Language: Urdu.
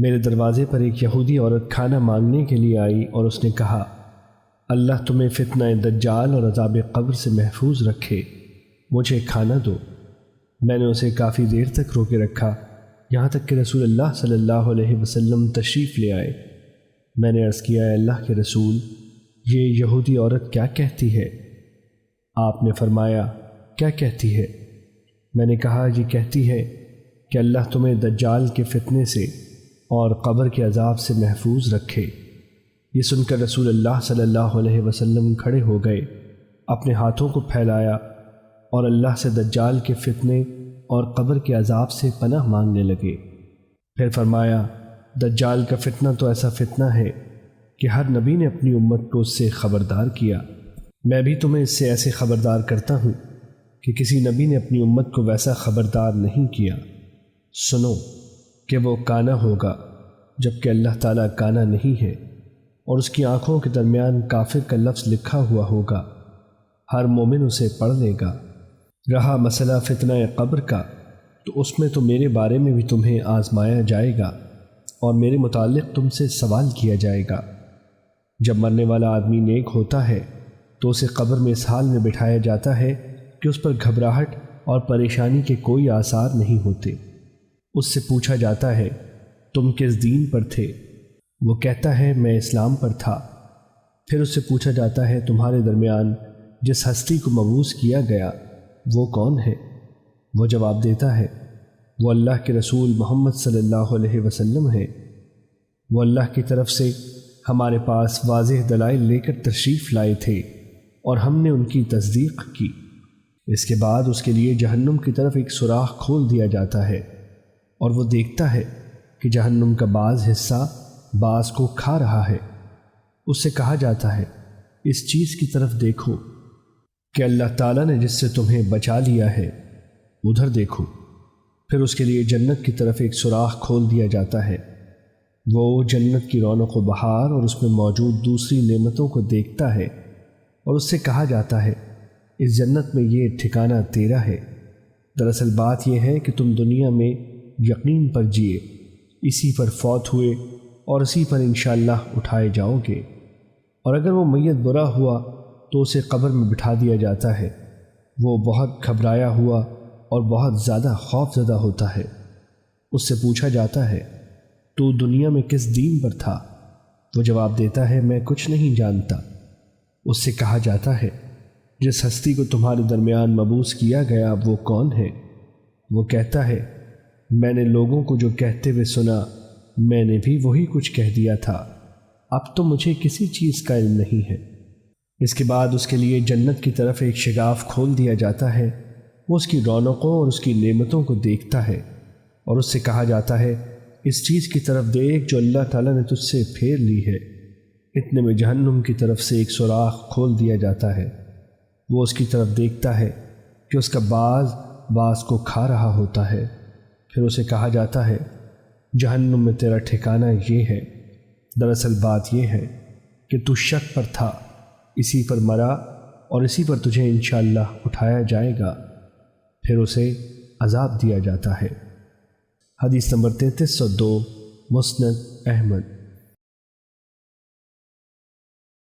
میرے دروازے پر ایک یہودی عورت کھانا مانگنے کے لیے آئی اور اس نے کہا، اللہ تمہیں فتنہ دجال اور عذاب قبر سے محفوظ رکھے، مجھے کھانا دو۔ میں نے اسے کافی دیر تک روکے رکھا، یہاں تک کہ رسول اللہ صلی اللہ علیہ وسلم تشریف لے آئے۔ میں نے عرض کیا، اے اللہ کے رسول، یہ یہودی عورت کیا کہتی ہے؟ آپ نے فرمایا، کیا کہتی ہے؟ میں نے کہا، یہ کہتی ہے کہ اللہ تمہیں دجال کے فتنے سے اور قبر کے عذاب سے محفوظ رکھے۔ یہ سن کر رسول اللہ صلی اللہ علیہ وسلم کھڑے ہو گئے، اپنے ہاتھوں کو پھیلایا اور اللہ سے دجال کے فتنے اور قبر کے عذاب سے پناہ مانگنے لگے۔ پھر فرمایا، دجال کا فتنہ تو ایسا فتنہ ہے کہ ہر نبی نے اپنی امت کو اس سے خبردار کیا۔ میں بھی تمہیں اس سے ایسے خبردار کرتا ہوں کہ کسی نبی نے اپنی امت کو ویسا خبردار نہیں کیا۔ سنو کہ وہ کانا ہوگا جبکہ اللہ تعالیٰ کانا نہیں ہے، اور اس کی آنکھوں کے درمیان کافر کا لفظ لکھا ہوا ہوگا، ہر مومن اسے پڑھ لے گا۔ رہا مسئلہ فتنہ قبر کا، تو اس میں تو میرے بارے میں بھی تمہیں آزمایا جائے گا اور میرے متعلق تم سے سوال کیا جائے گا۔ جب مرنے والا آدمی نیک ہوتا ہے تو اسے قبر میں اس حال میں بٹھایا جاتا ہے کہ اس پر گھبراہٹ اور پریشانی کے کوئی آثار نہیں ہوتے۔ اس سے پوچھا جاتا ہے، تم کس دین پر تھے؟ وہ کہتا ہے، میں اسلام پر تھا۔ پھر اس سے پوچھا جاتا ہے، تمہارے درمیان جس ہستی کو مبعوث کیا گیا وہ کون ہے؟ وہ جواب دیتا ہے، وہ اللہ کے رسول محمد صلی اللہ علیہ وسلم ہے۔ وہ اللہ کی طرف سے ہمارے پاس واضح دلائل لے کر تشریف لائے تھے اور ہم نے ان کی تصدیق کی۔ اس کے بعد اس کے لیے جہنم کی طرف ایک سوراخ کھول دیا جاتا ہے اور وہ دیکھتا ہے کہ جہنم کا بعض حصہ بعض کو کھا رہا ہے۔ اس سے کہا جاتا ہے، اس چیز کی طرف دیکھو کہ اللہ تعالیٰ نے جس سے تمہیں بچا لیا ہے، ادھر دیکھو۔ پھر اس کے لیے جنت کی طرف ایک سوراخ کھول دیا جاتا ہے۔ وہ جنت کی رونق و بہار اور اس میں موجود دوسری نعمتوں کو دیکھتا ہے اور اس سے کہا جاتا ہے، اس جنت میں یہ ٹھکانہ تیرا ہے۔ دراصل بات یہ ہے کہ تم دنیا میں یقین پر جیے، اسی پر فوت ہوئے اور اسی پر انشاءاللہ اٹھائے جاؤ گے۔ اور اگر وہ میت برا ہوا تو اسے قبر میں بٹھا دیا جاتا ہے۔ وہ بہت گھبرایا ہوا اور بہت زیادہ خوف زدہ ہوتا ہے۔ اس سے پوچھا جاتا ہے، تو دنیا میں کس دین پر تھا؟ وہ جواب دیتا ہے، میں کچھ نہیں جانتا۔ اس سے کہا جاتا ہے، جس ہستی کو تمہارے درمیان مبعوث کیا گیا وہ کون ہے؟ وہ کہتا ہے، میں نے لوگوں کو جو کہتے ہوئے سنا، میں نے بھی وہی کچھ کہہ دیا تھا، اب تو مجھے کسی چیز کا علم نہیں ہے۔ اس کے بعد اس کے لیے جنت کی طرف ایک شگاف کھول دیا جاتا ہے۔ وہ اس کی رونقوں اور اس کی نعمتوں کو دیکھتا ہے اور اس سے کہا جاتا ہے، اس چیز کی طرف دیکھ جو اللہ تعالیٰ نے تجھ سے پھیر لی ہے۔ اتنے میں جہنم کی طرف سے ایک سوراخ کھول دیا جاتا ہے۔ وہ اس کی طرف دیکھتا ہے کہ اس کا بعض کو کھا رہا ہوتا ہے۔ پھر اسے کہا جاتا ہے، جہنم میں تیرا ٹھکانہ یہ ہے۔ دراصل بات یہ ہے کہ تو شک پر تھا، اسی پر مرا اور اسی پر تجھے انشاءاللہ اٹھایا جائے گا۔ پھر اسے عذاب دیا جاتا ہے۔ حدیث نمبر 3302، مسند احمد۔